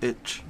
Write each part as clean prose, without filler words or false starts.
bitch.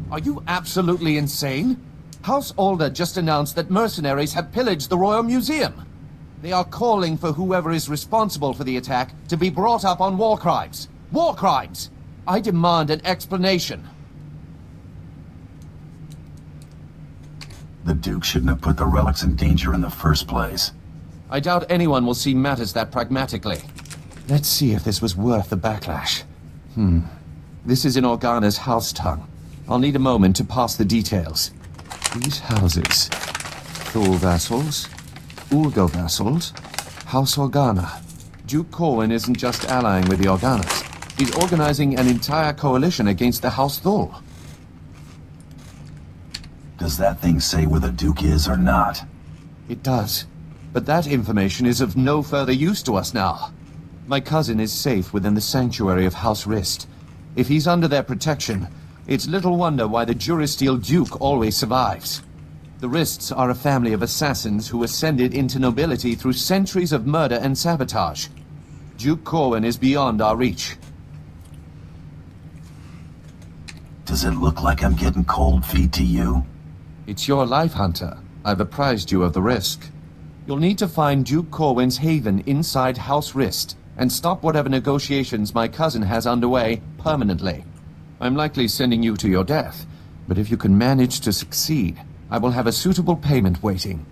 Are you absolutely insane? House Alder just announced that mercenaries have pillaged the Royal Museum. They are calling for whoever is responsible for the attack to be brought up on war crimes. War crimes! I demand an explanation. The Duke shouldn't have put the relics in danger in the first place. I doubt anyone will see matters that pragmatically. Let's see if this was worth the backlash. This is in Organa's house tongue. I'll need a moment to pass the details. These houses. Thule vassals, Ulgo vassals, House Organa. Duke Corwin isn't just allying with the Organas. He's organizing an entire coalition against the House Thule. Does that thing say where the Duke is or not? It does. But that information is of no further use to us now. My cousin is safe within the sanctuary of House Rist. If he's under their protection, it's little wonder why the Durasteel Duke always survives. The Rists are a family of assassins who ascended into nobility through centuries of murder and sabotage. Duke Corwin is beyond our reach. Does it look like I'm getting cold feet to you? It's your life, Hunter. I've apprised you of the risk. You'll need to find Duke Corwin's haven inside House Rist, and stop whatever negotiations my cousin has underway permanently. I'm likely sending you to your death, but if you can manage to succeed, I will have a suitable payment waiting.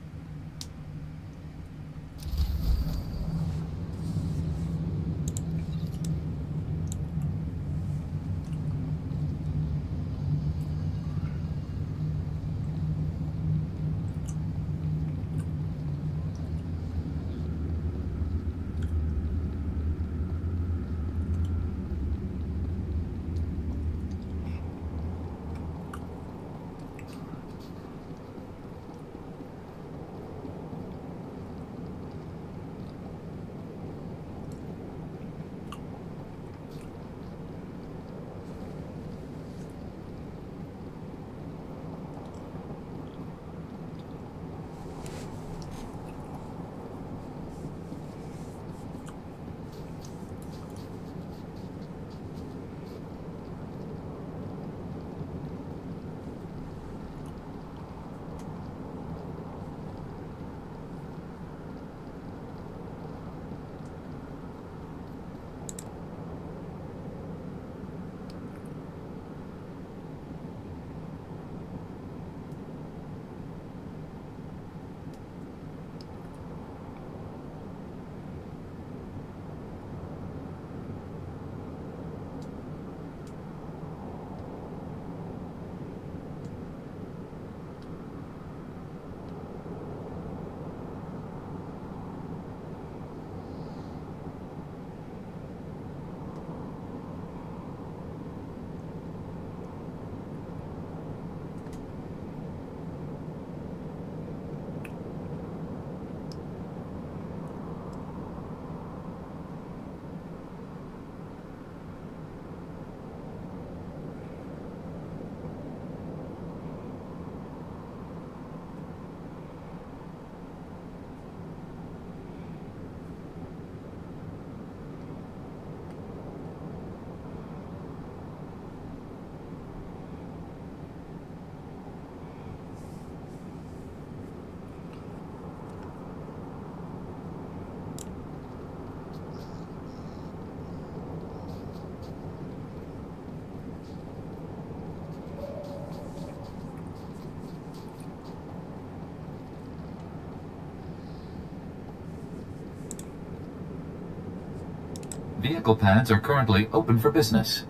Vehicle pads are currently open for business.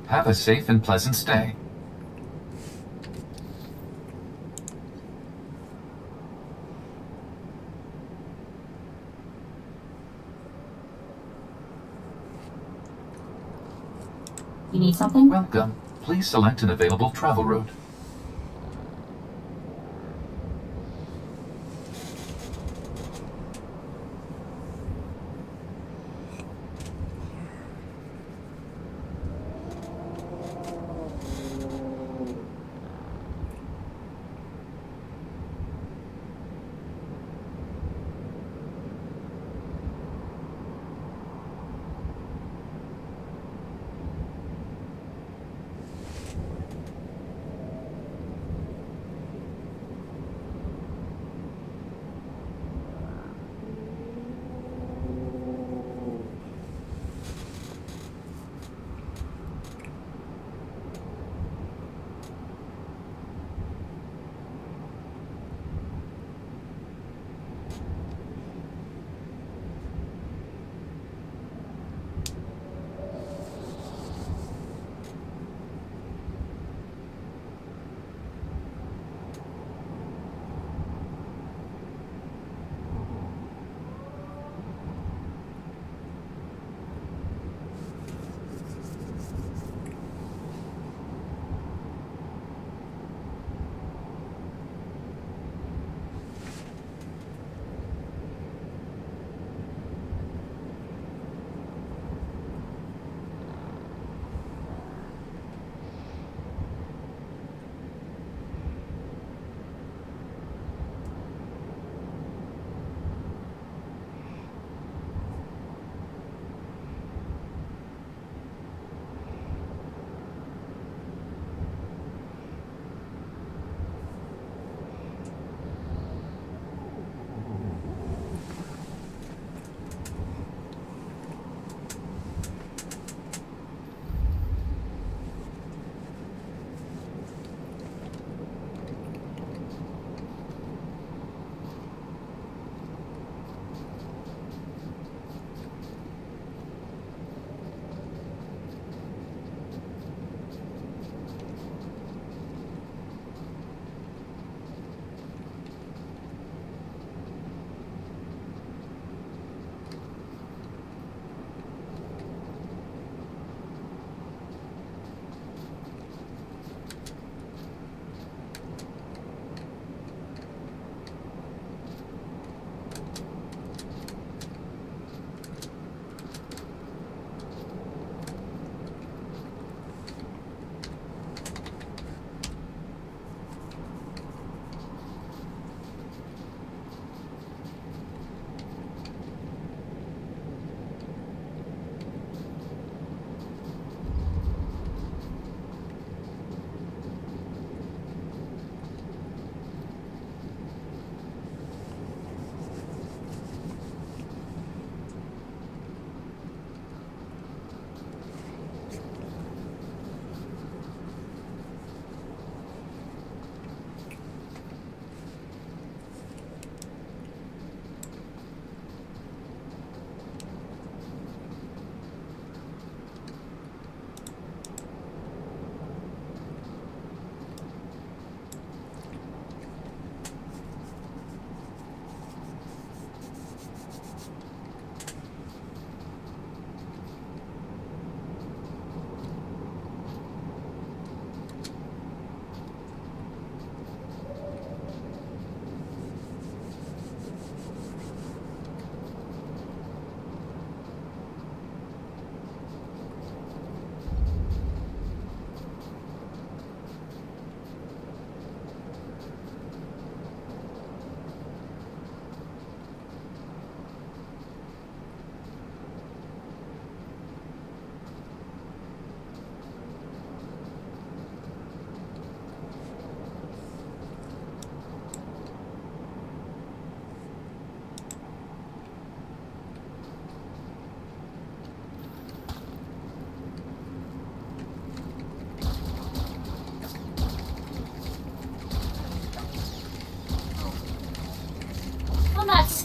Have a safe and pleasant stay. You need something? Welcome. Please select an available travel route.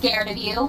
scared of you.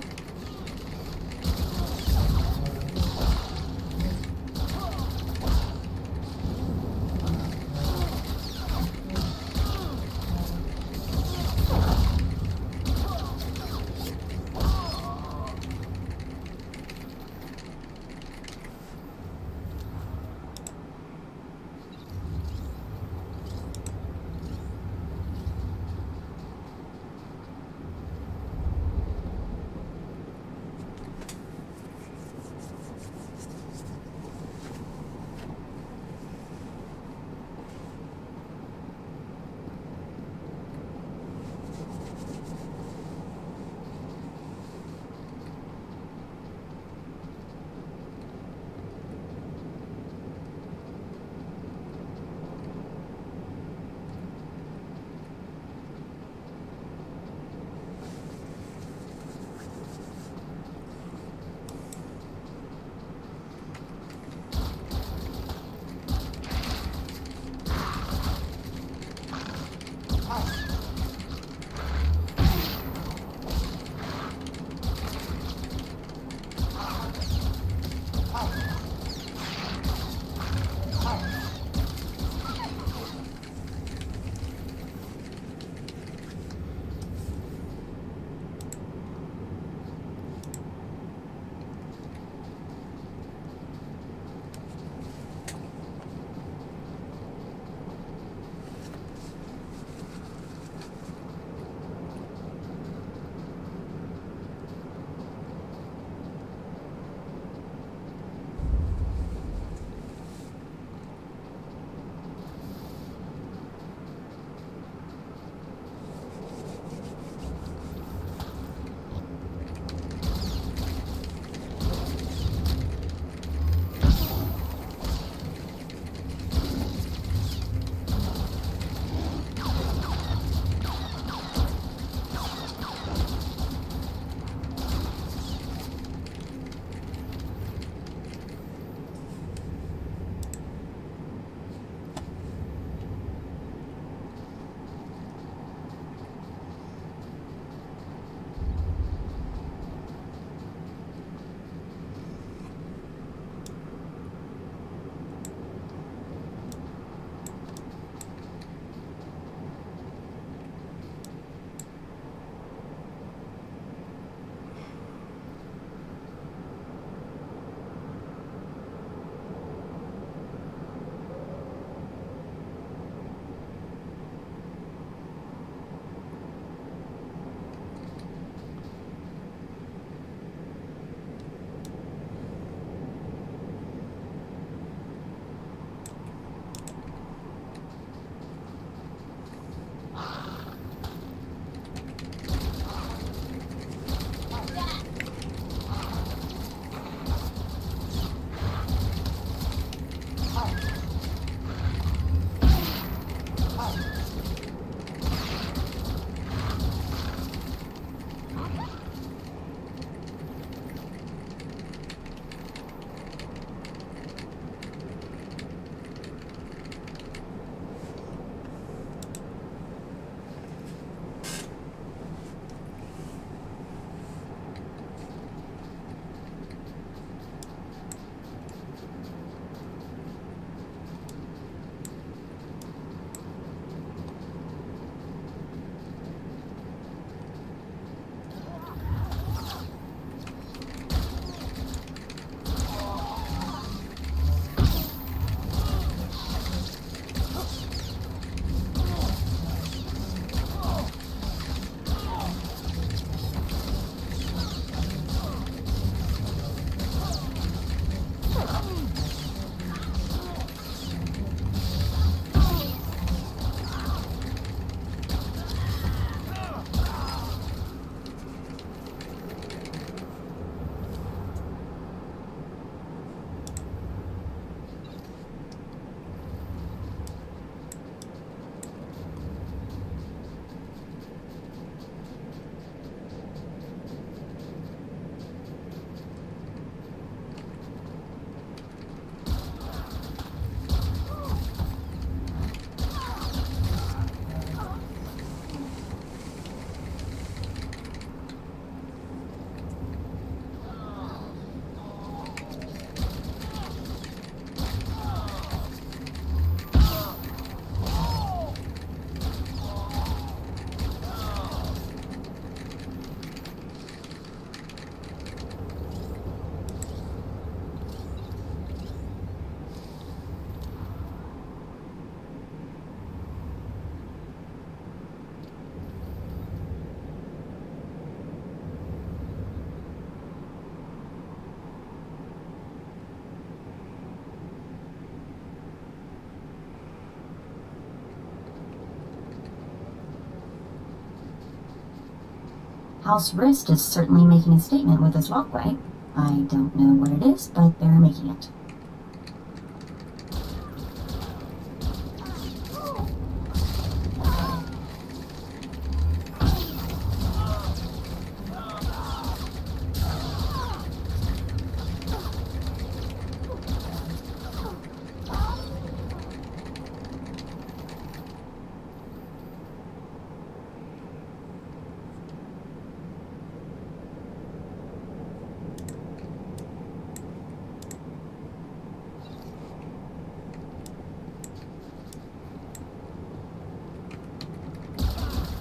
House Wrist is certainly making a statement with this walkway. I don't know what it is, but they're making it.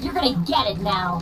You're gonna get it now.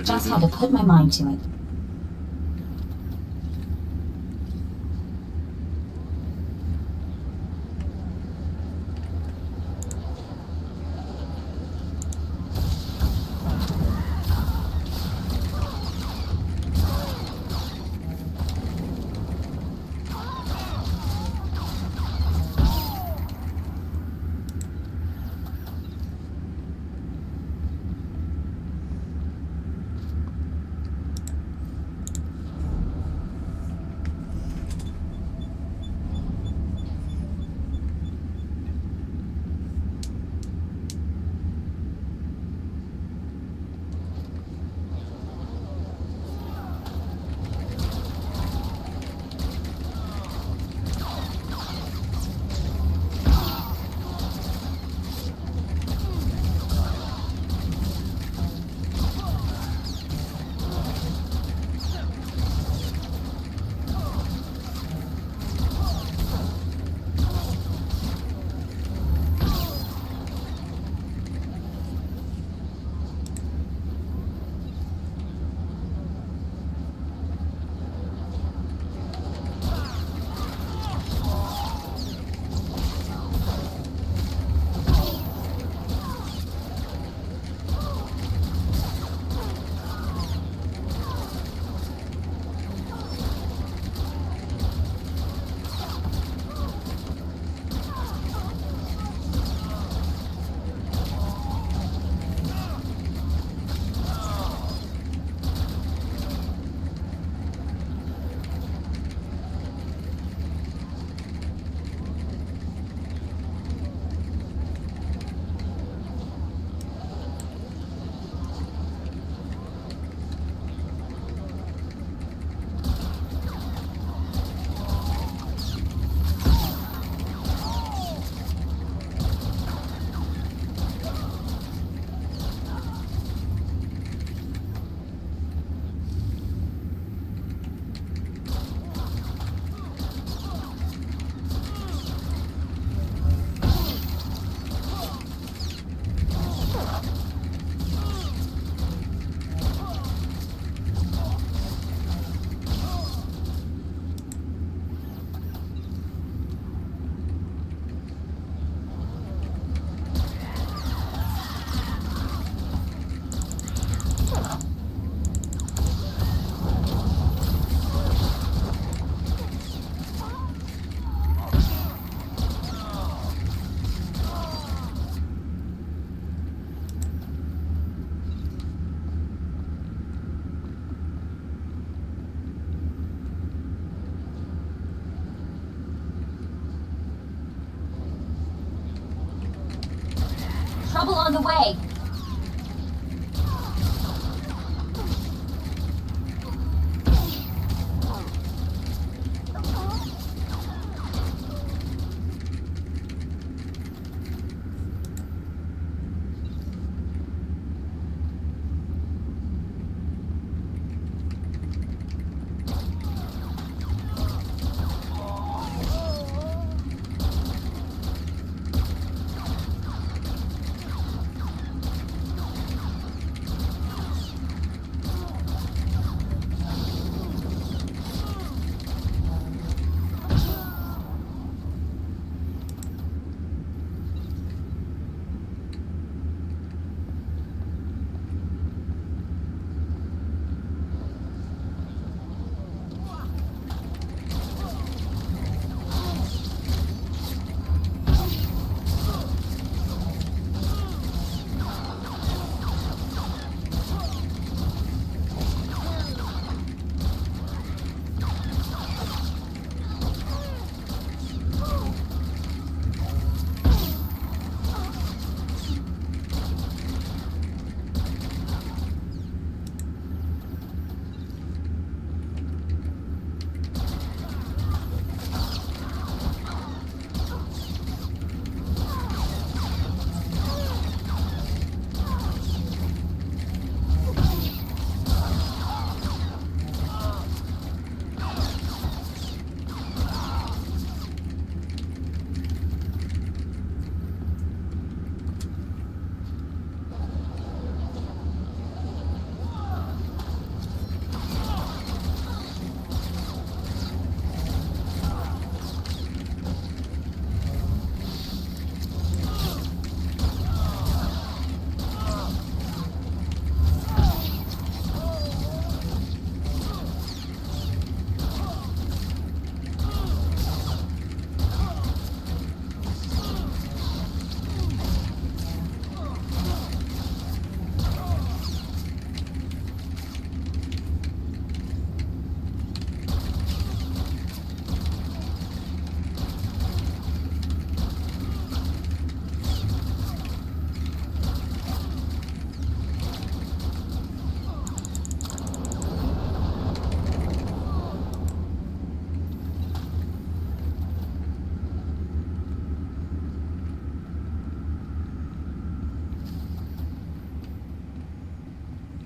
Just had to put my mind to it. trouble on the way.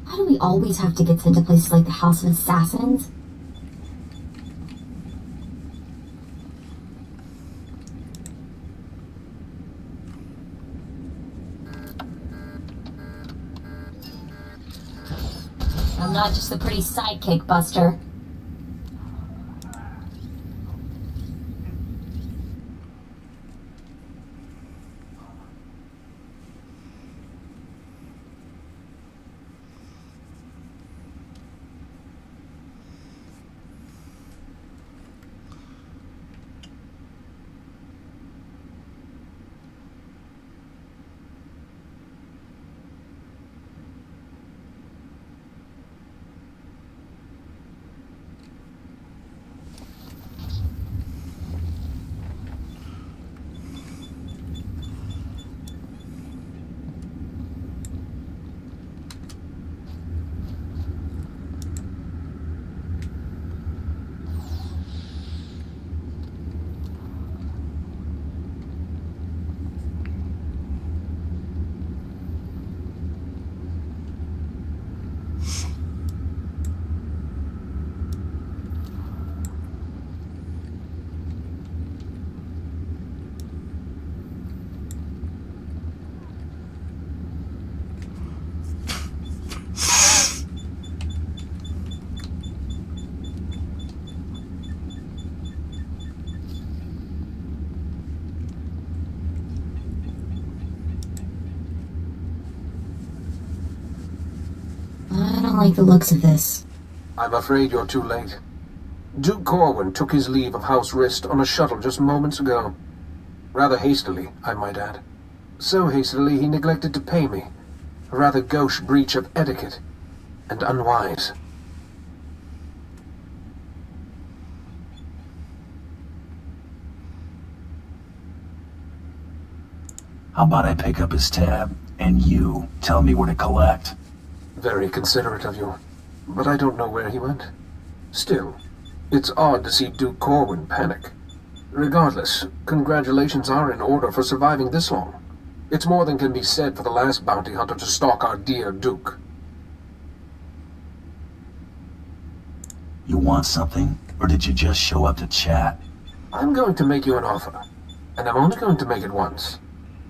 Why do we always have to get sent to places like the House of Assassins? I'm not just a pretty sidekick, Buster. I don't like the looks of this. I'm afraid you're too late. Duke Corwin took his leave of House Rist on a shuttle just moments ago. Rather hastily, I might add. So hastily he neglected to pay me. A rather gauche breach of etiquette. And unwise. How about I pick up his tab, and you tell me where to collect? Very considerate of you, but I don't know where he went. Still, it's odd to see Duke Corwin panic. Regardless, congratulations are in order for surviving this long. It's more than can be said for the last bounty hunter to stalk our dear Duke. You want something, or did you just show up to chat? I'm going to make you an offer, and I'm only going to make it once.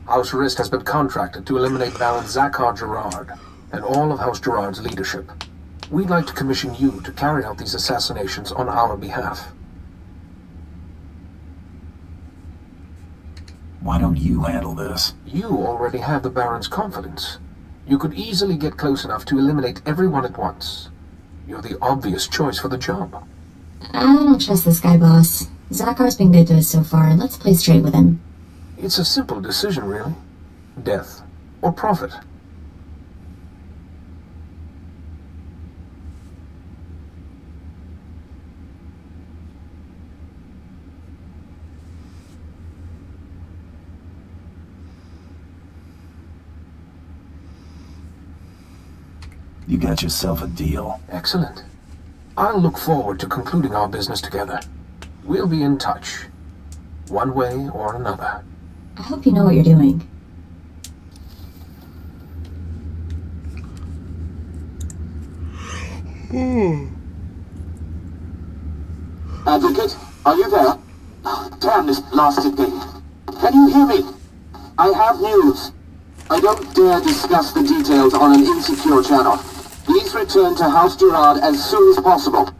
House Rist has been contracted to eliminate Baron Zakhar Gerard and all of House Gerard's leadership. We'd like to commission you to carry out these assassinations on our behalf. Why don't you handle this? You already have the Baron's confidence. You could easily get close enough to eliminate everyone at once. You're the obvious choice for the job. I don't trust this guy, boss. Zakhar's been good to us so far. Let's play straight with him. It's a simple decision, really. Death or profit. You got yourself a deal. Excellent. I'll look forward to concluding our business together. We'll be in touch, one way or another. I hope you know what you're doing. Advocate, are you there? Damn this blasted thing. Can you hear me? I have news. I don't dare discuss the details on an insecure channel. Please return to House Gerard as soon as possible.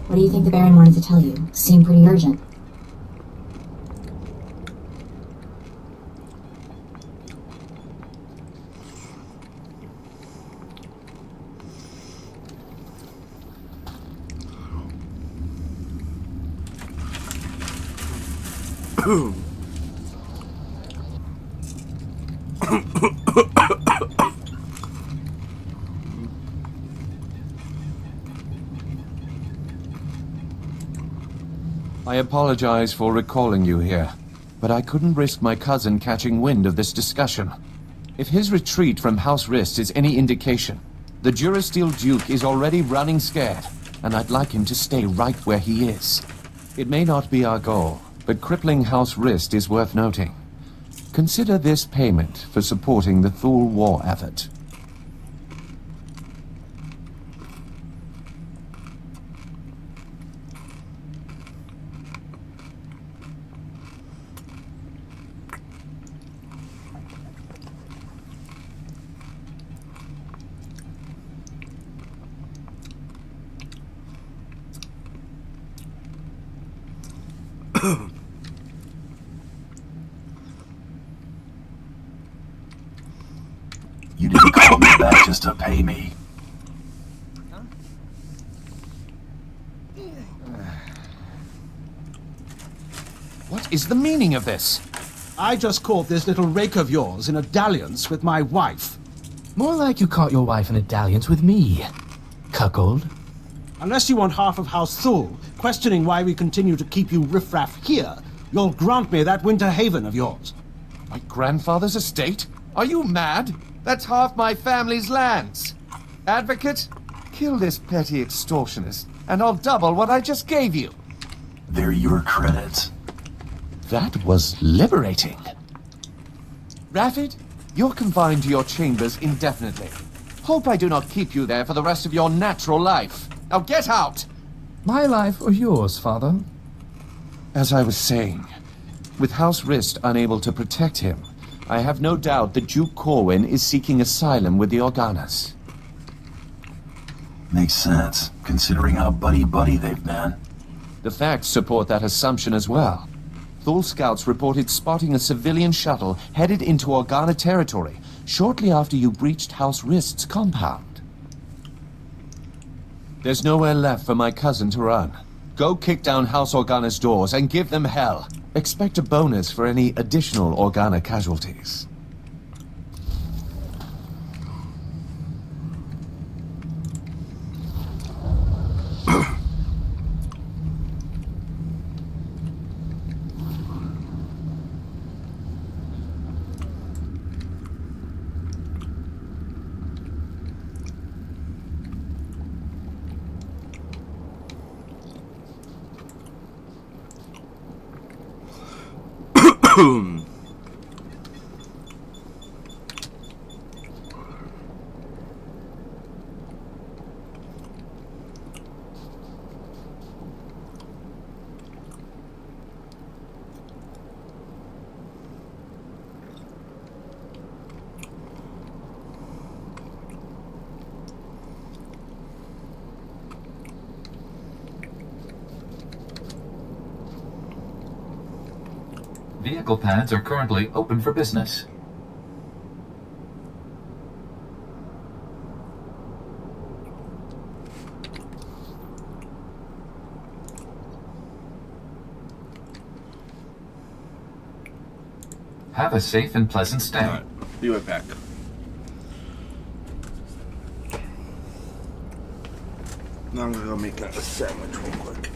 What do you think the Baron wanted to tell you? Seemed pretty urgent. I apologize for recalling you here, but I couldn't risk my cousin catching wind of this discussion. If his retreat from House Rist is any indication, the Durasteel Duke is already running scared, and I'd like him to stay right where he is. It may not be our goal, but crippling House Rist is worth noting. Consider this payment for supporting the Thule war effort. You didn't call me back just to pay me. What is the meaning of this? I just caught this little rake of yours in a dalliance with my wife. More like you caught your wife in a dalliance with me, cuckold. Unless you want half of House Thule questioning why we continue to keep you riffraff here, you'll grant me that winter haven of yours. My grandfather's estate? Are you mad? That's half my family's lands. Advocate, kill this petty extortionist, and I'll double what I just gave you. They're your credits. That was liberating. Rafid, you're confined to your chambers indefinitely. Hope I do not keep you there for the rest of your natural life. Now get out! My life or yours, father? As I was saying, with House Rist unable to protect him, I have no doubt that Duke Corwin is seeking asylum with the Organas. Makes sense, considering how buddy-buddy they've been. The facts support that assumption as well. Thule scouts reported spotting a civilian shuttle headed into Organa territory shortly after you breached House Rist's compound. There's nowhere left for my cousin to run. Go kick down House Organa's doors and give them hell. Expect a bonus for any additional Organa casualties. Vehicle pads are currently open for business. Have a safe and pleasant stay. Alright, be right back. Now I'm gonna go make a sandwich real quick.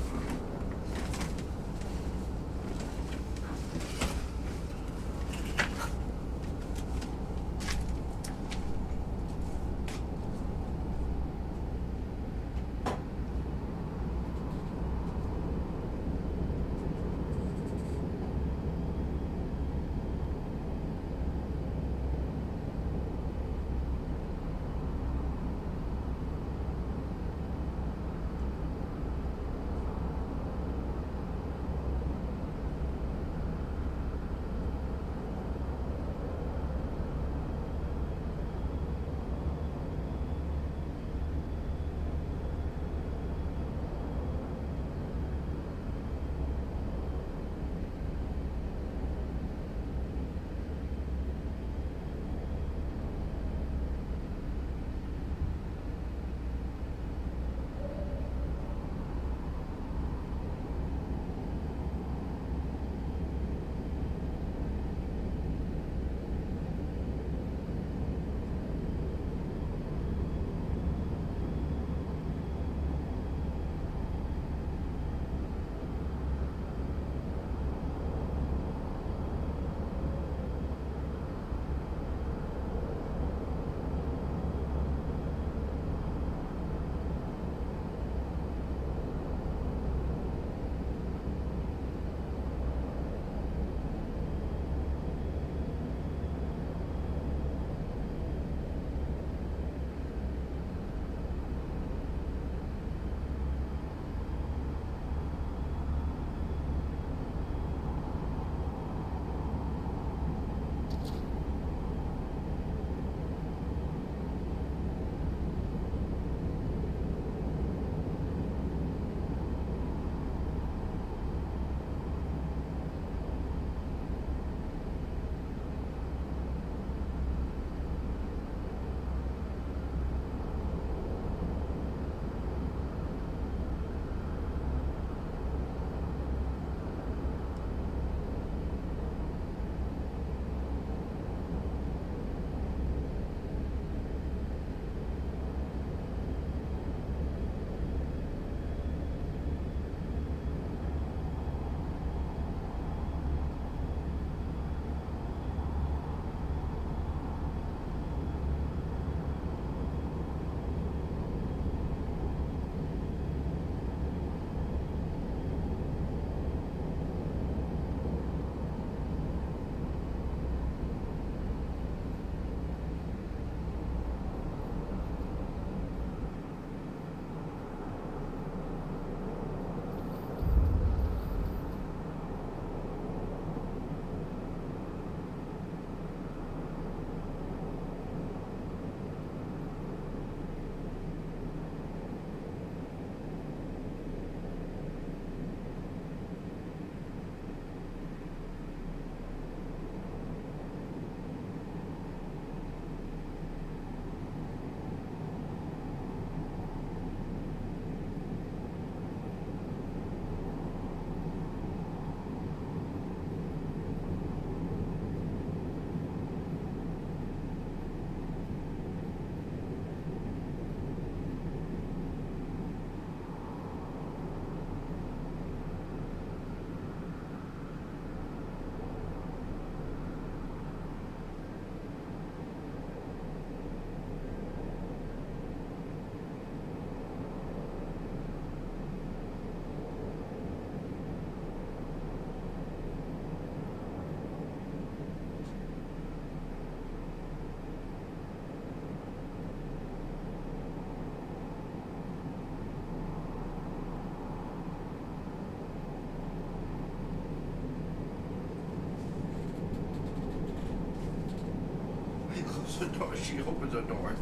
the door. She opens the door.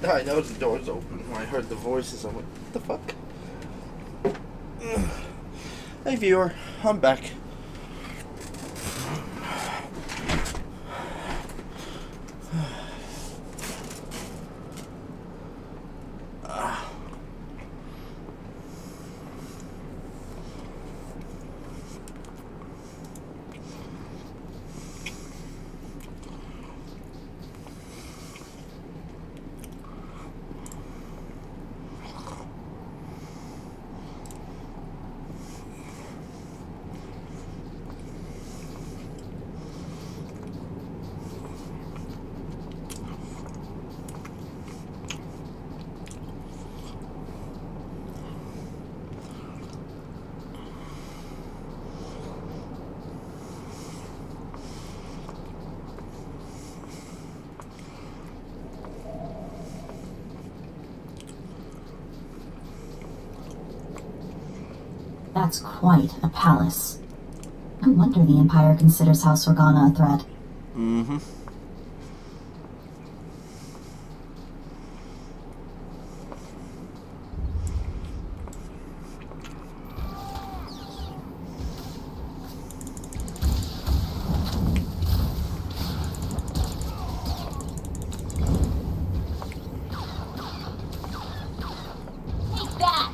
I know the door's open. When I heard the voices, I went, what the fuck? Hey viewer, I'm back. That's quite a palace. No wonder the Empire considers House Organa a threat. Mm-hmm. Take that!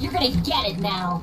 You're gonna get it now.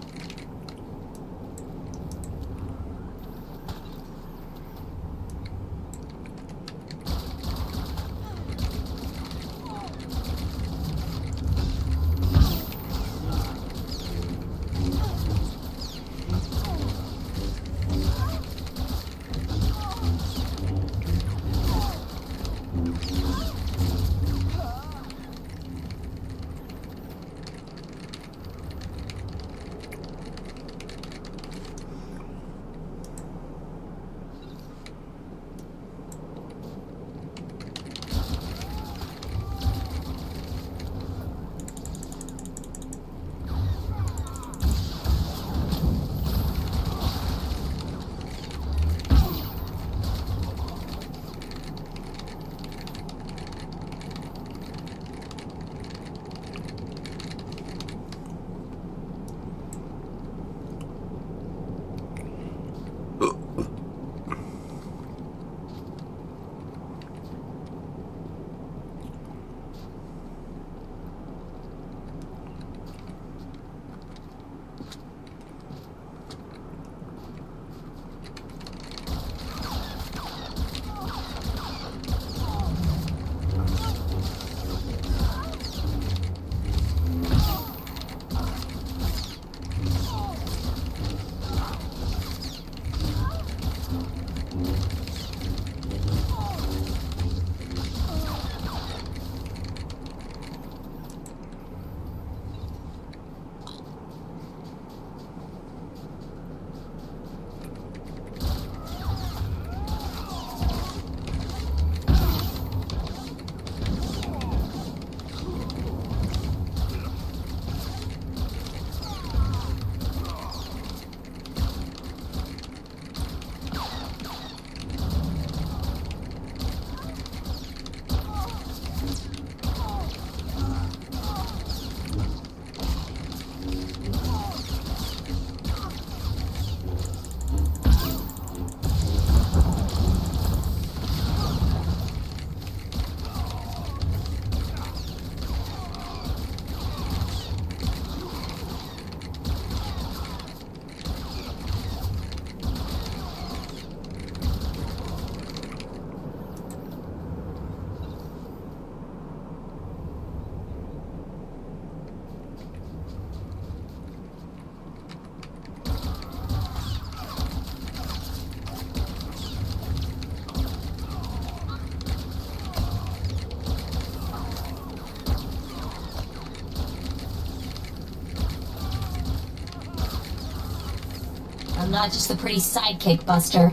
I'm not just the pretty sidekick, Buster.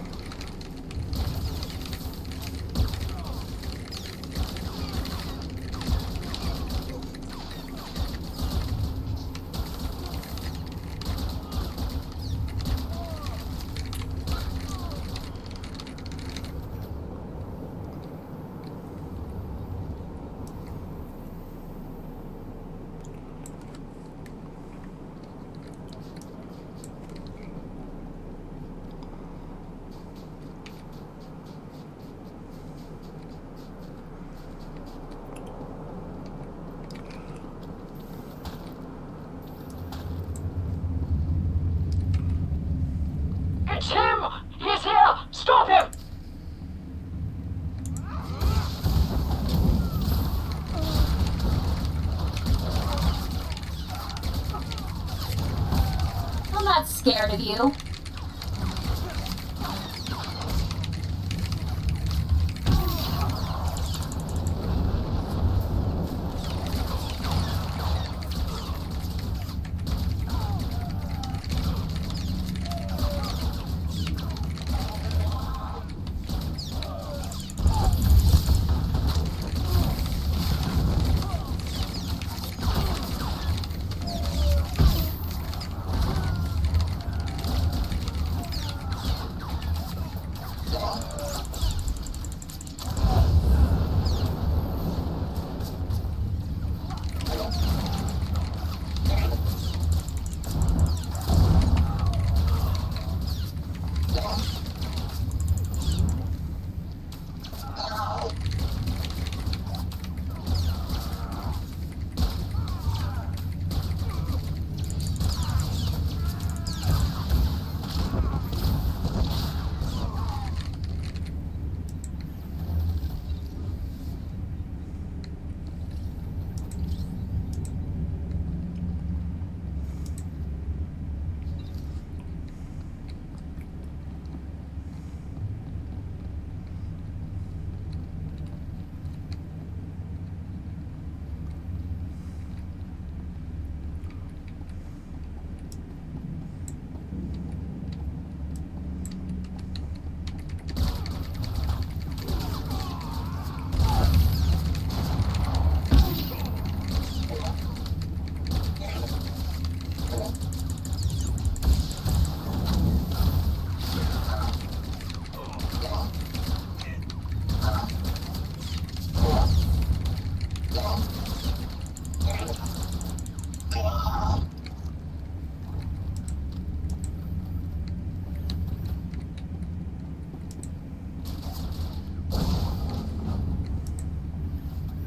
It's him! He's here! Stop him! I'm not scared of you.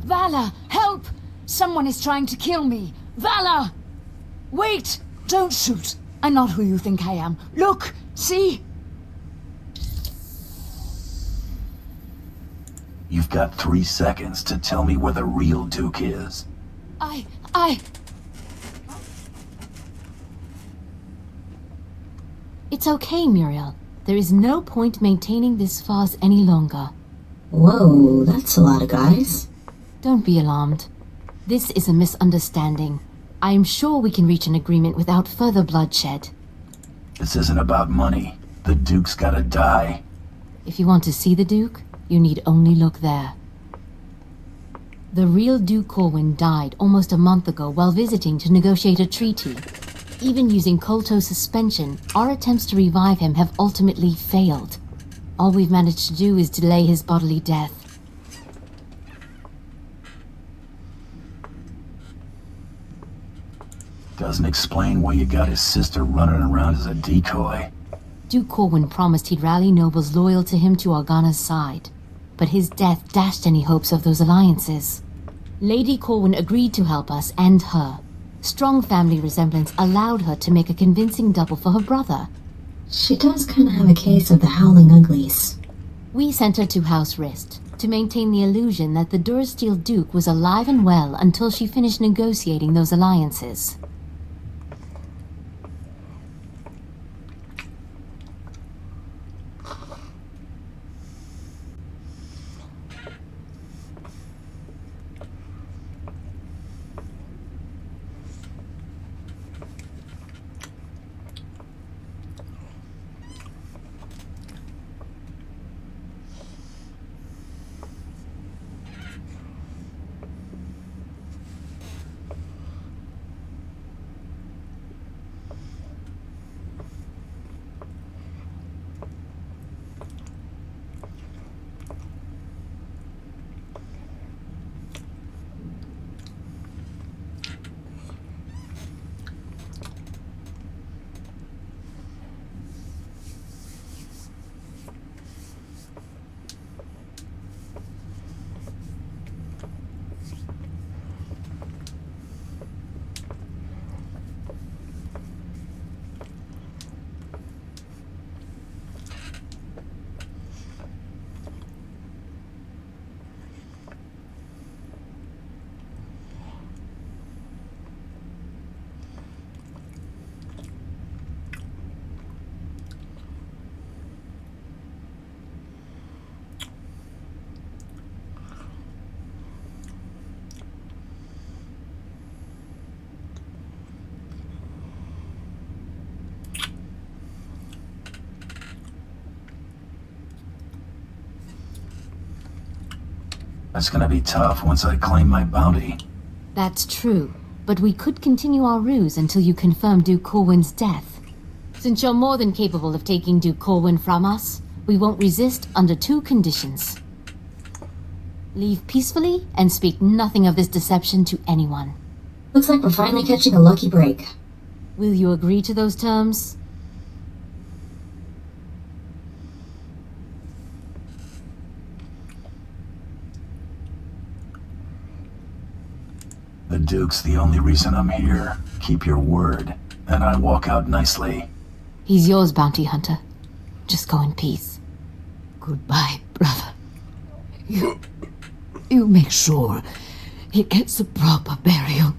Vala, help! Someone is trying to kill me. Vala! Wait! Don't shoot. I'm not who you think I am. Look! See? You've got 3 seconds to tell me where the real Duke is. It's okay, Muriel. There is no point maintaining this farce any longer. Whoa, that's a lot of guys. Don't be alarmed. This is a misunderstanding. I am sure we can reach an agreement without further bloodshed. This isn't about money. The Duke's gotta die. If you want to see the Duke, you need only look there. The real Duke Corwin died almost a month ago while visiting to negotiate a treaty. Even using Kolto suspension, our attempts to revive him have ultimately failed. All we've managed to do is delay his bodily death. Doesn't explain why you got his sister running around as a decoy. Duke Corwin promised he'd rally nobles loyal to him to Organa's side, but his death dashed any hopes of those alliances. Lady Corwin agreed to help us and her. Strong family resemblance allowed her to make a convincing double for her brother. She does kind of have a case of the Howling Uglies. We sent her to House Rist to maintain the illusion that the Dursteel Duke was alive and well until she finished negotiating those alliances. That's gonna be tough once I claim my bounty. That's true, but we could continue our ruse until you confirm Duke Corwin's death. Since you're more than capable of taking Duke Corwin from us, we won't resist under 2 conditions. Leave peacefully and speak nothing of this deception to anyone. Looks like we're finally catching a lucky break. Will you agree to those terms? The Duke's the only reason I'm here. Keep your word, and I walk out nicely. He's yours, bounty hunter. Just go in peace. Goodbye, brother. You make sure it gets a proper burial.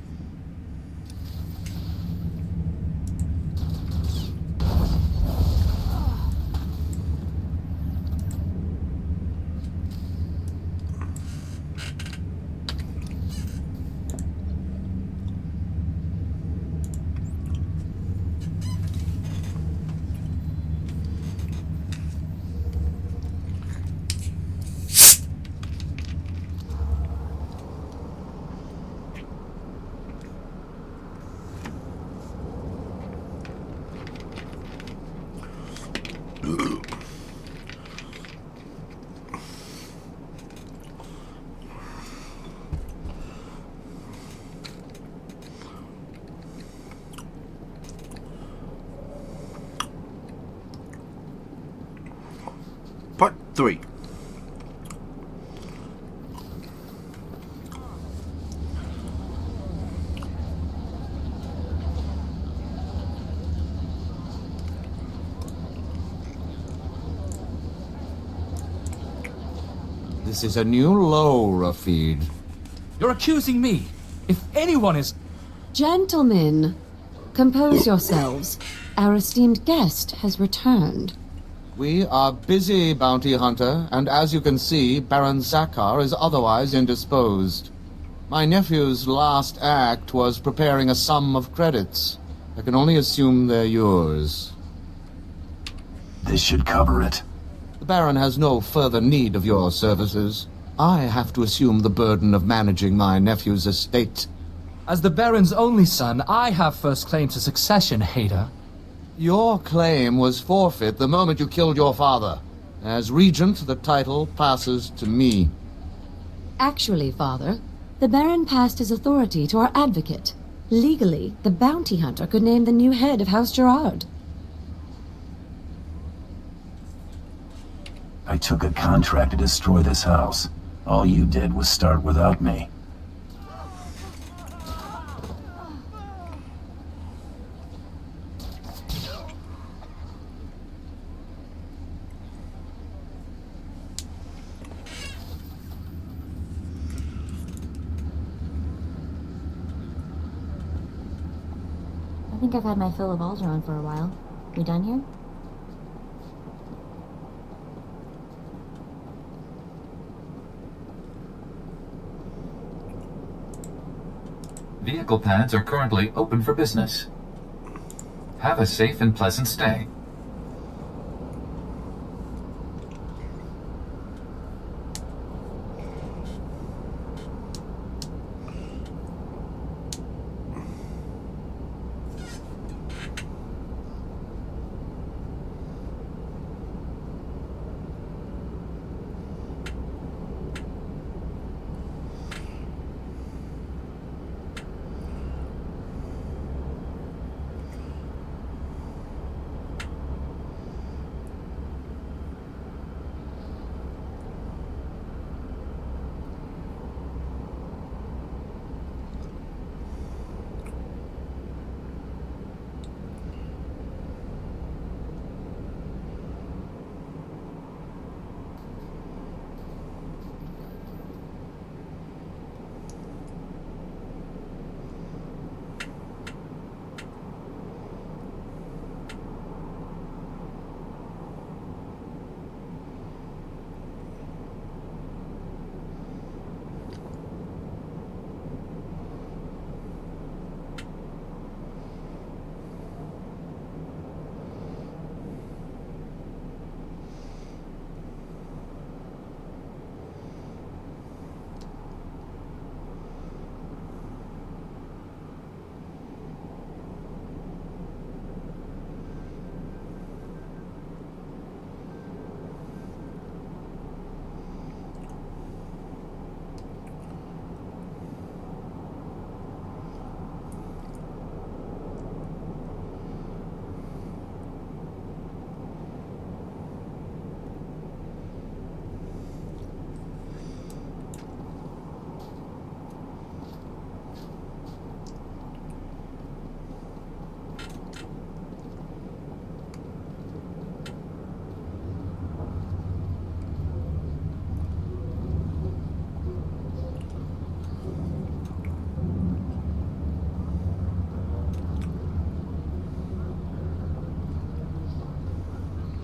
Part 3. This is a new low, Rafid. You're accusing me. If anyone is... Gentlemen, compose yourselves. Our esteemed guest has returned. We are busy, bounty hunter, and as you can see, Baron Zakar is otherwise indisposed. My nephew's last act was preparing a sum of credits. I can only assume they're yours. This should cover it. The Baron has no further need of your services. I have to assume the burden of managing my nephew's estate. As the Baron's only son, I have first claim to succession, Hader. Your claim was forfeit the moment you killed your father. As regent, the title passes to me. Actually, Father, the Baron passed his authority to our advocate. Legally, the bounty hunter could name the new head of House Gerard. I took a contract to destroy this house. All you did was start without me. I think I've had my fill of Alderaan for a while. We done here? Vehicle pads are currently open for business. Have a safe and pleasant stay.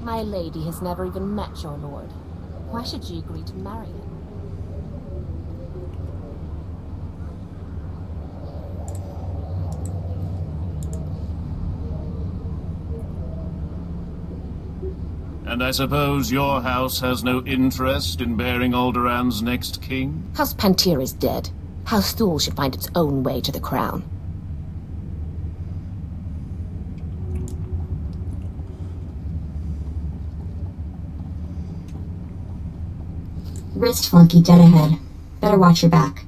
My lady has never even met your lord. Why should she agree to marry him? And I suppose your house has no interest in bearing Alderaan's next king? House Pantir is dead. House Thule should find its own way to the crown. Wrist flunky dead ahead. Better watch your back.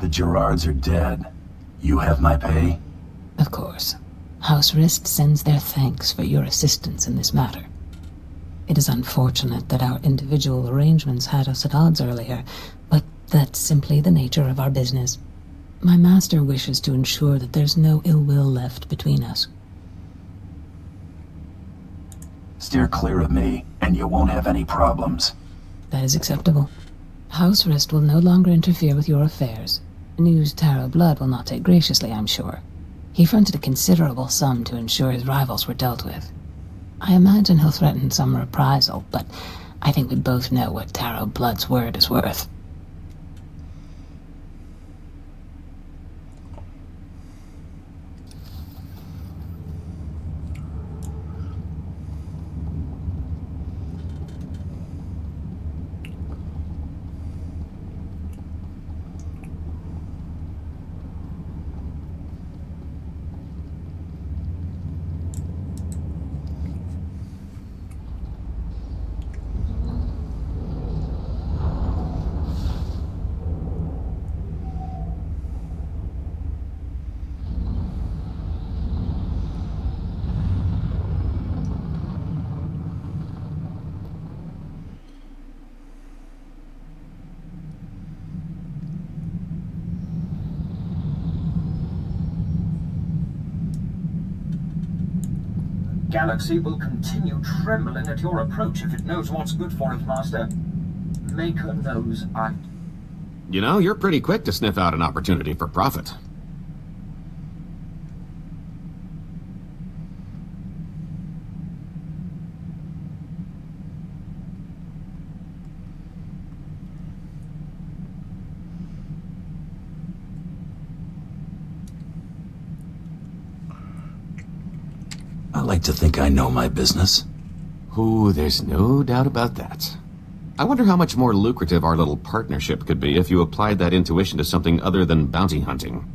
The Gerards are dead. You have my pay? Of course. House Wrist sends their thanks for your assistance in this matter. It is unfortunate that our individual arrangements had us at odds earlier, but that's simply the nature of our business. My master wishes to ensure that there's no ill will left between us. Steer clear of me, and you won't have any problems. That is acceptable. House Wrist will no longer interfere with your affairs. News Taro Blood will not take graciously, I'm sure. He fronted a considerable sum to ensure his rivals were dealt with. I imagine he'll threaten some reprisal, but I think we both know what Taro Blood's word is worth. Galaxy will continue trembling at your approach if it knows what's good for it, Master. Maker knows I... You know, you're pretty quick to sniff out an opportunity for profit. I like to think I know my business. Ooh, there's no doubt about that. I wonder how much more lucrative our little partnership could be if you applied that intuition to something other than bounty hunting.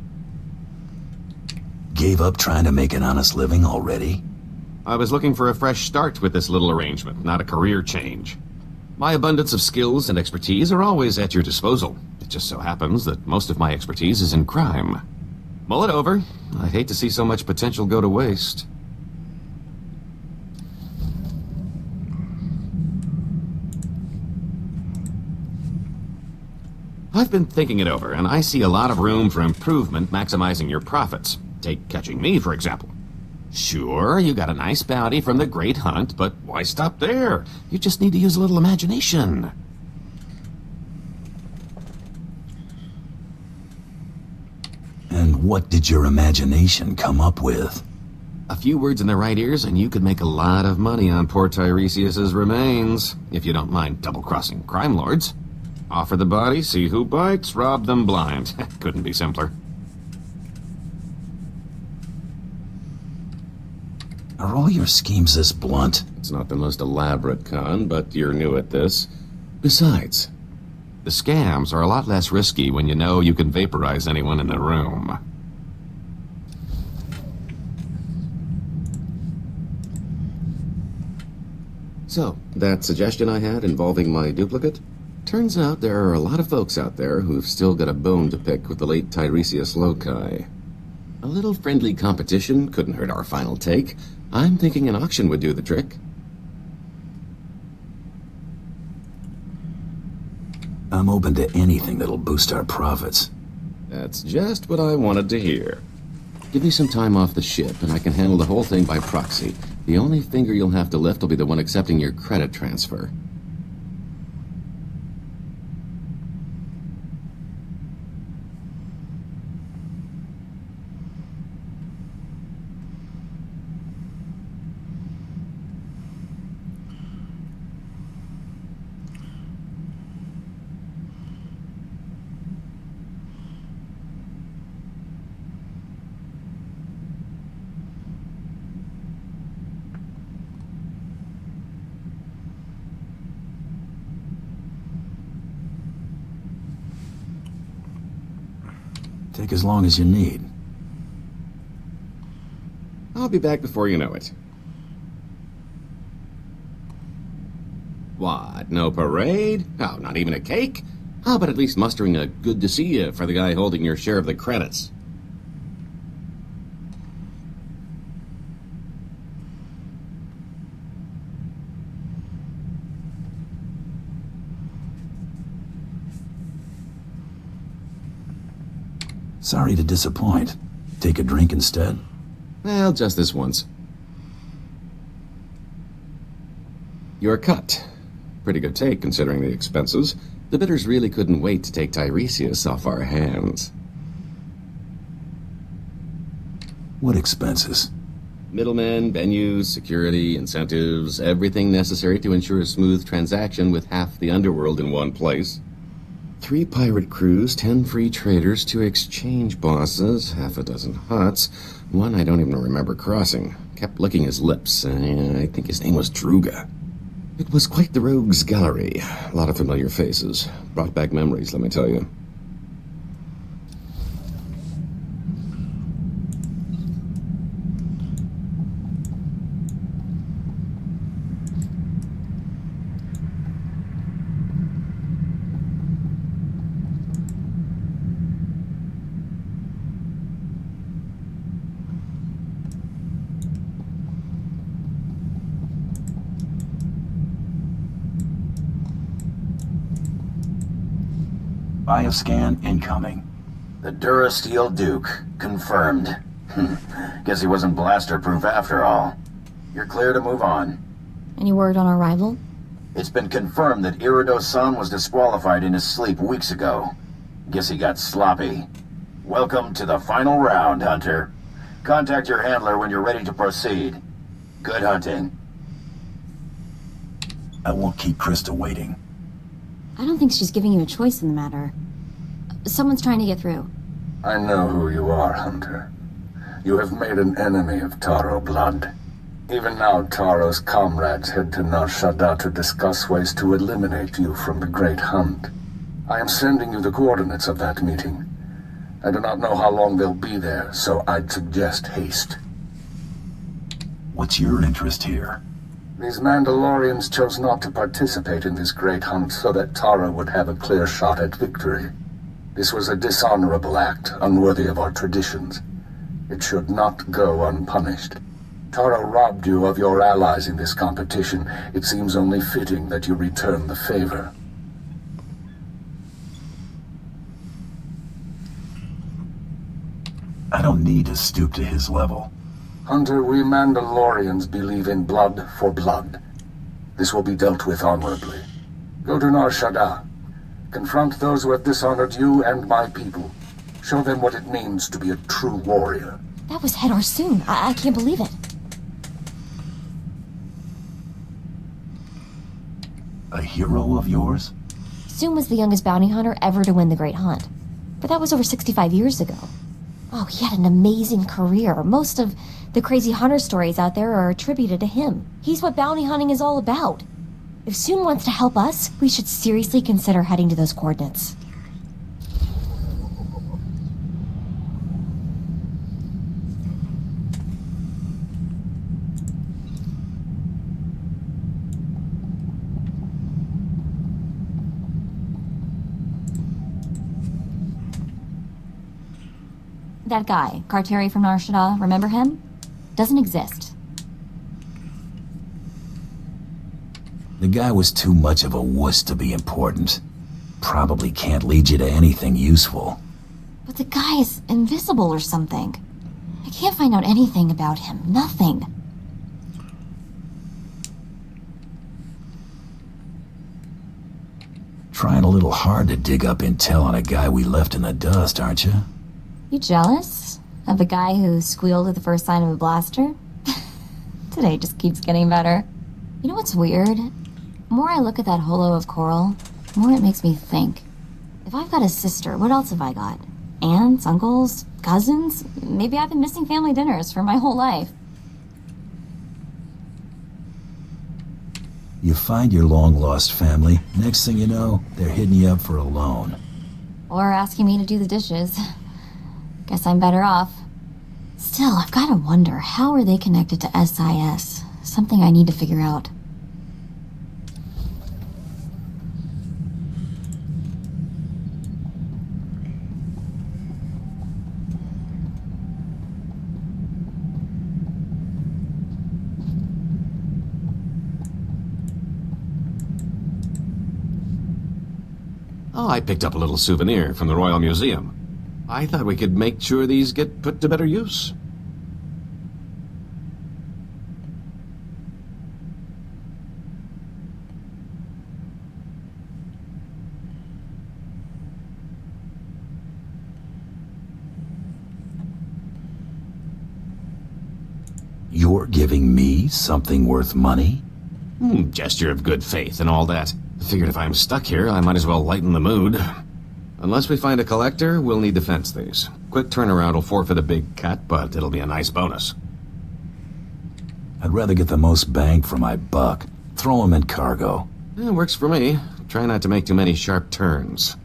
Gave up trying to make an honest living already? I was looking for a fresh start with this little arrangement, not a career change. My abundance of skills and expertise are always at your disposal. It just so happens that most of my expertise is in crime. Mull it over. I'd hate to see so much potential go to waste. I've been thinking it over, and I see a lot of room for improvement maximizing your profits. Take catching me, for example. Sure, you got a nice bounty from the Great Hunt, but why stop there? You just need to use a little imagination. And what did your imagination come up with? A few words in the right ears, and you could make a lot of money on poor Tiresias's remains, if you don't mind double-crossing crime lords. Offer the body, see who bites, rob them blind. Couldn't be simpler. Are all your schemes this blunt? It's not the most elaborate con, but you're new at this. Besides, the scams are a lot less risky when you know you can vaporize anyone in the room. So, that suggestion I had involving my duplicate? Turns out there are a lot of folks out there who've still got a bone to pick with the late Tiresias Loci. A little friendly competition couldn't hurt our final take. I'm thinking an auction would do the trick. I'm open to anything that'll boost our profits. That's just what I wanted to hear. Give me some time off the ship, and I can handle the whole thing by proxy. The only finger you'll have to lift will be the one accepting your credit transfer. Take as long as you need. I'll be back before you know it. What, no parade? Oh, not even a cake? How about at least mustering a good to see you for the guy holding your share of the credits? Sorry to disappoint. Take a drink instead? Well, just this once. Your cut. Pretty good take, considering the expenses. The bidders really couldn't wait to take Tiresias off our hands. What expenses? Middlemen, venues, security, incentives, everything necessary to ensure a smooth transaction with half the underworld in one place. 3 pirate crews, 10 free traders, 2 exchange bosses, half a dozen huts, 1 I don't even remember crossing. Kept licking his lips. I think his name was Druga. It was quite the rogues' gallery. A lot of familiar faces. Brought back memories, let me tell you. Bioscan incoming. The Durasteel Duke. Confirmed. Guess he wasn't blaster-proof after all. You're clear to move on. Any word on our rival? It's been confirmed that Irido-san was disqualified in his sleep weeks ago. Guess he got sloppy. Welcome to the final round, Hunter. Contact your handler when you're ready to proceed. Good hunting. I won't keep Krista waiting. I don't think she's giving you a choice in the matter. Someone's trying to get through. I know who you are, Hunter. You have made an enemy of Taro Blood. Even now, Taro's comrades head to Nar Shaddaa to discuss ways to eliminate you from the Great Hunt. I am sending you the coordinates of that meeting. I do not know how long they'll be there, so I'd suggest haste. What's your interest here? These Mandalorians chose not to participate in this great hunt so that Taro would have a clear shot at victory. This was a dishonorable act, unworthy of our traditions. It should not go unpunished. Taro robbed you of your allies in this competition. It seems only fitting that you return the favor. I don't need to stoop to his level. Hunter, we Mandalorians believe in blood for blood. This will be dealt with honorably. Go to Nar Shaddaa. Confront those who have dishonored you and my people. Show them what it means to be a true warrior. That was Head Arsoon. I can't believe it. A hero of yours? Soon was the youngest bounty hunter ever to win the Great Hunt. But that was over 65 years ago. Oh, he had an amazing career. Most of the crazy hunter stories out there are attributed to him. He's what bounty hunting is all about. If Soon wants to help us, we should seriously consider heading to those coordinates. That guy, Carteri from Nar Shaddaa, remember him? Doesn't exist. The guy was too much of a wuss to be important. Probably can't lead you to anything useful. But the guy is invisible or something. I can't find out anything about him. Nothing. Trying a little hard to dig up intel on a guy we left in the dust, aren't you? You jealous? Of a guy who squealed at the first sign of a blaster? Today just keeps getting better. You know what's weird? The more I look at that holo of coral, the more it makes me think. If I've got a sister, what else have I got? Aunts, uncles, cousins? Maybe I've been missing family dinners for my whole life. You find your long-lost family, next thing you know, they're hitting you up for a loan. Or asking me to do the dishes. Guess I'm better off. Still, I've gotta wonder, how are they connected to SIS? Something I need to figure out. Oh, I picked up a little souvenir from the Royal Museum. I thought we could make sure these get put to better use. You're giving me something worth money? Gesture of good faith and all that. Figured if I'm stuck here, I might as well lighten the mood. Unless we find a collector, we'll need to fence these. Quick turnaround will forfeit a big cut, but it'll be a nice bonus. I'd rather get the most bang for my buck. Throw them in cargo. Yeah, works for me. Try not to make too many sharp turns.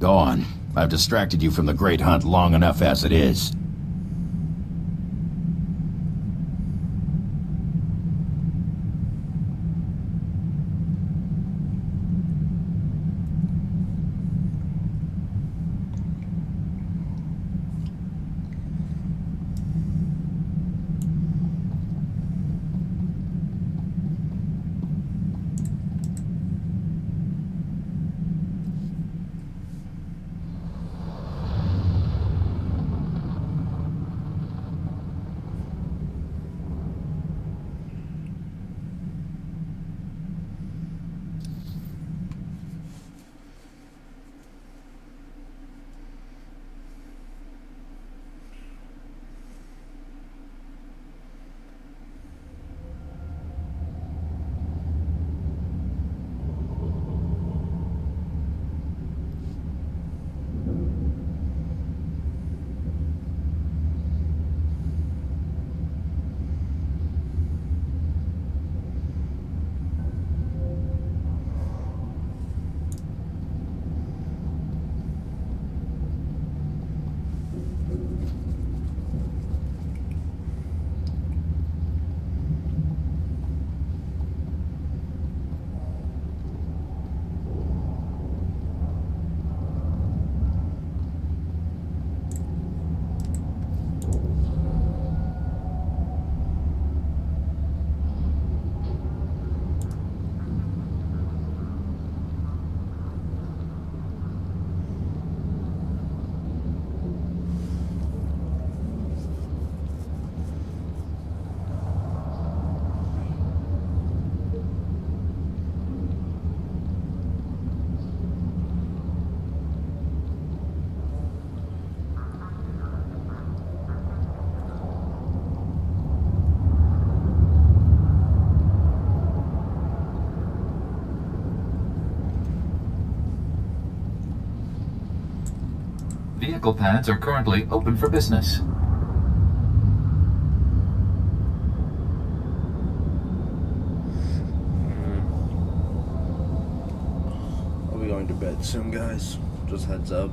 Go on. I've distracted you from the Great Hunt long enough as it is. Vehicle pads are currently open for business. I'll be going to bed soon, guys. Just heads up.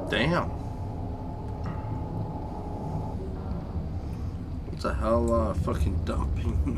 Damn. What the hell, fucking dumping?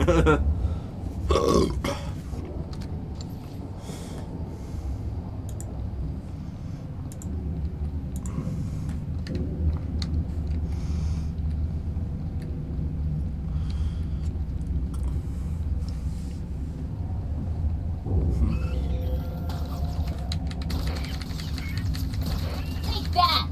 Take that!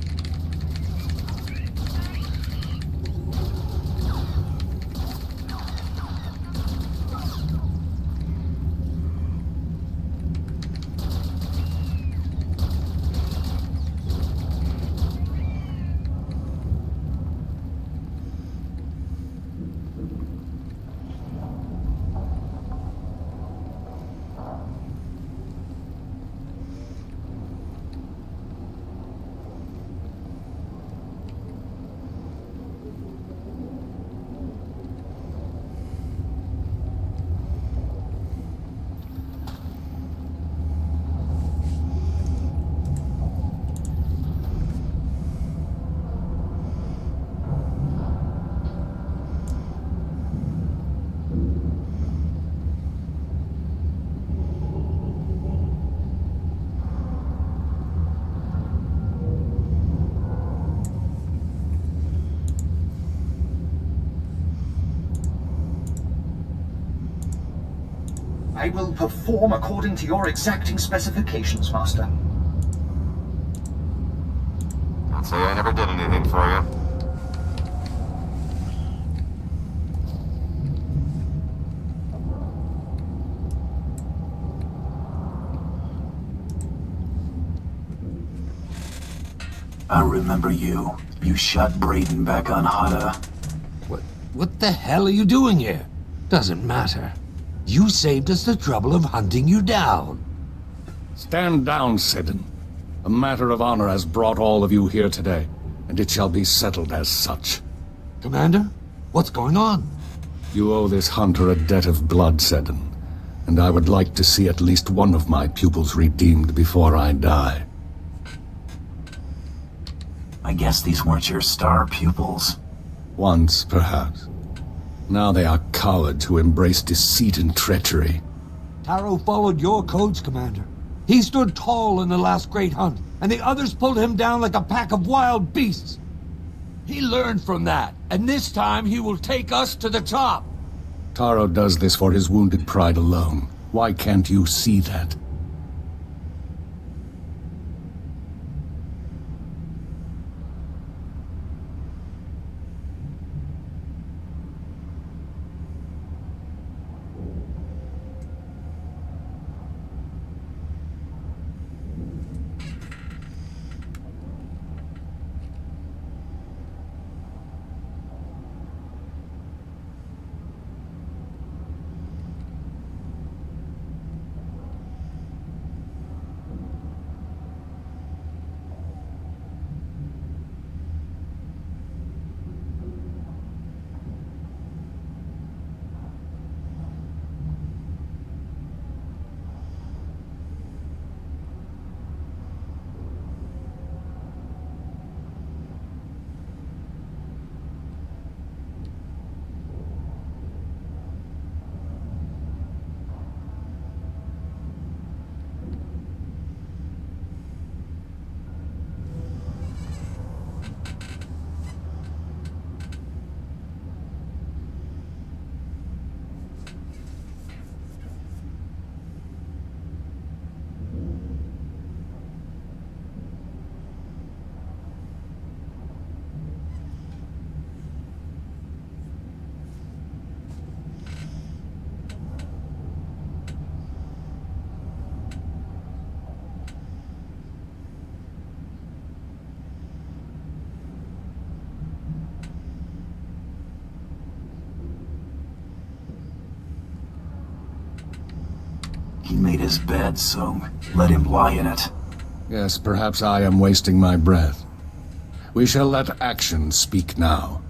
I will perform according to your exacting specifications, Master. Don't say I never did anything for you. I remember you. You shot Braden back on Hutta. What the hell are you doing here? Doesn't matter. You saved us the trouble of hunting you down. Stand down, Seddon. A matter of honor has brought all of you here today, and it shall be settled as such. Commander, what's going on? You owe this hunter a debt of blood, Seddon, and I would like to see at least one of my pupils redeemed before I die. I guess these weren't your star pupils. Once, perhaps. Now they are cowards who embrace deceit and treachery. Taro followed your codes, Commander. He stood tall in the last great hunt, and the others pulled him down like a pack of wild beasts. He learned from that, and this time he will take us to the top. Taro does this for his wounded pride alone. Why can't you see that? He made his bed, so let him lie in it. Yes, perhaps I am wasting my breath. We shall let action speak now.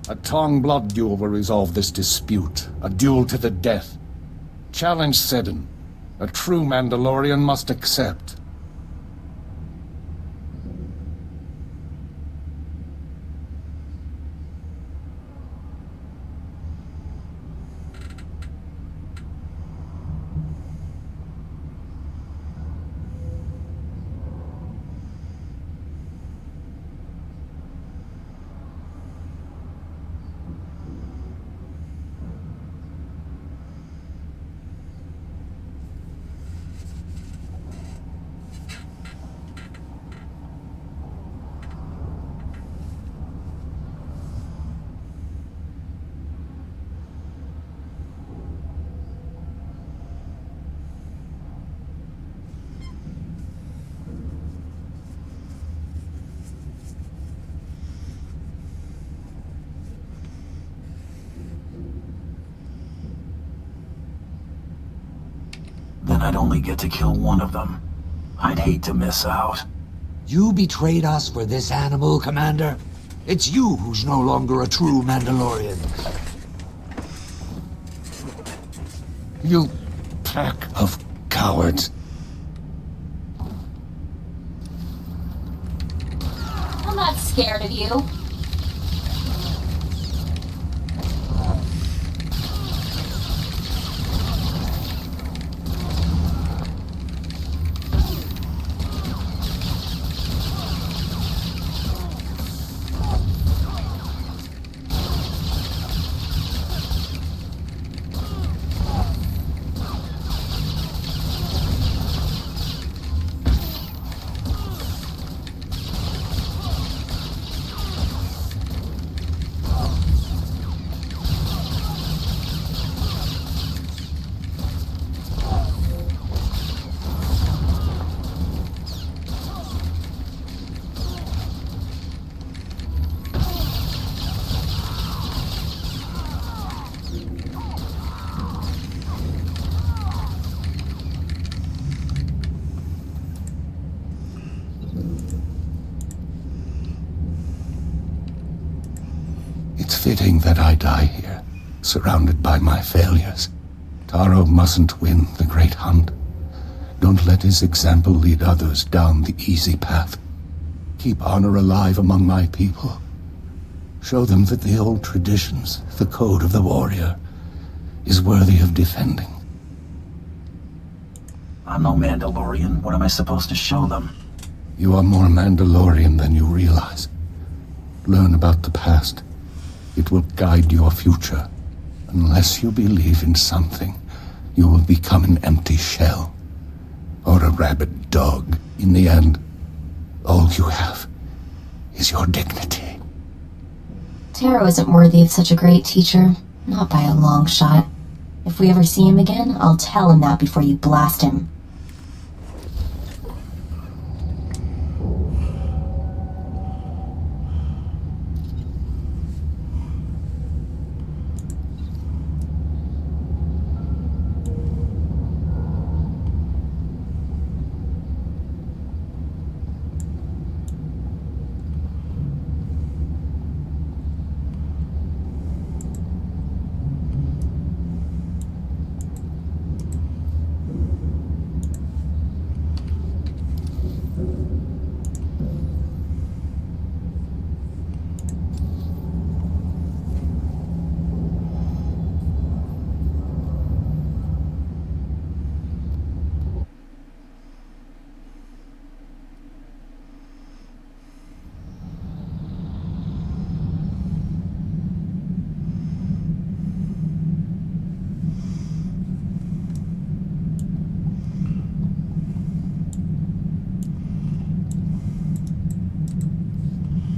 A Tong blood duel will resolve this dispute. A duel to the death. Challenge Seddon. A true Mandalorian must accept. Then I'd only get to kill one of them. I'd hate to miss out. You betrayed us for this animal, Commander. It's you who's no longer a true Mandalorian. You pack of cowards. I'm not scared of you. It's fitting that I die here, surrounded by my failures. Taro mustn't win the great hunt. Don't let his example lead others down the easy path. Keep honor alive among my people. Show them that the old traditions, the code of the warrior, is worthy of defending. I'm no Mandalorian. What am I supposed to show them? You are more Mandalorian than you realize. Learn about the past. It will guide your future. Unless you believe in something, you will become an empty shell. Or a rabid dog. In the end, all you have is your dignity. Taro isn't worthy of such a great teacher. Not by a long shot. If we ever see him again, I'll tell him that before you blast him.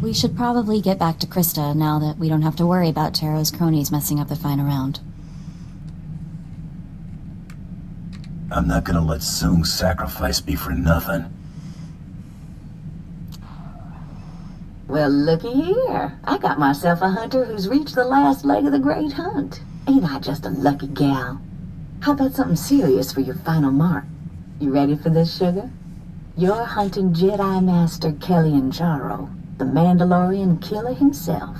We should probably get back to Krista now that we don't have to worry about Taro's cronies messing up the final round. I'm not gonna let Soong's sacrifice be for nothing. Well, looky here. I got myself a hunter who's reached the last leg of the great hunt. Ain't I just a lucky gal? How about something serious for your final mark? You ready for this, sugar? You're hunting Jedi Master Kellyan Jaro, the Mandalorian killer himself.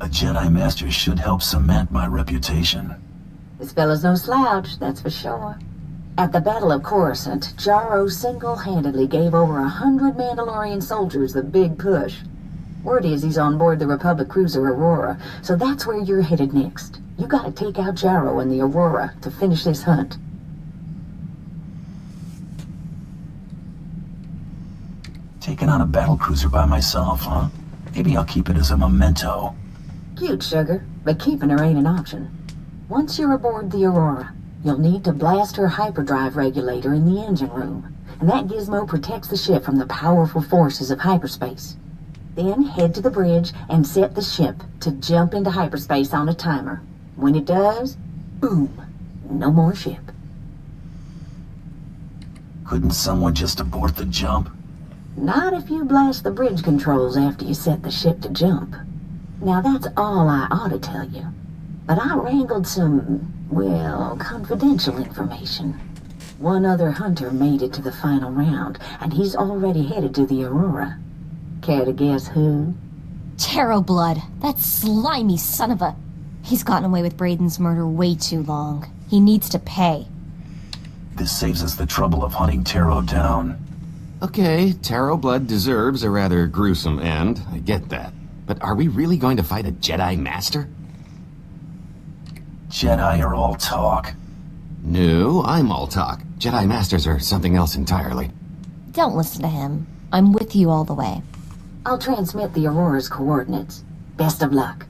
A Jedi Master should help cement my reputation. This fella's no slouch, that's for sure. At the Battle of Coruscant, Jaro single-handedly gave over 100 Mandalorian soldiers the big push. Word is he's on board the Republic cruiser Aurora, so that's where you're headed next. You gotta take out Jaro and the Aurora to finish this hunt. Taking on a battlecruiser by myself, huh? Maybe I'll keep it as a memento. Cute, sugar, but keeping her ain't an option. Once you're aboard the Aurora, you'll need to blast her hyperdrive regulator in the engine room, and that gizmo protects the ship from the powerful forces of hyperspace. Then head to the bridge and set the ship to jump into hyperspace on a timer. When it does, boom, no more ship. Couldn't someone just abort the jump? Not if you blast the bridge controls after you set the ship to jump. Now that's all I ought to tell you. But I wrangled some, well, confidential information. One other hunter made it to the final round, and he's already headed to the Aurora. Care to guess who? Taro Blood, that slimy son of a... He's gotten away with Brayden's murder way too long. He needs to pay. This saves us the trouble of hunting Taro down. Okay, Taro Blood deserves a rather gruesome end. I get that. But are we really going to fight a Jedi Master? Jedi are all talk. No, I'm all talk. Jedi Masters are something else entirely. Don't listen to him. I'm with you all the way. I'll transmit the Aurora's coordinates. Best of luck.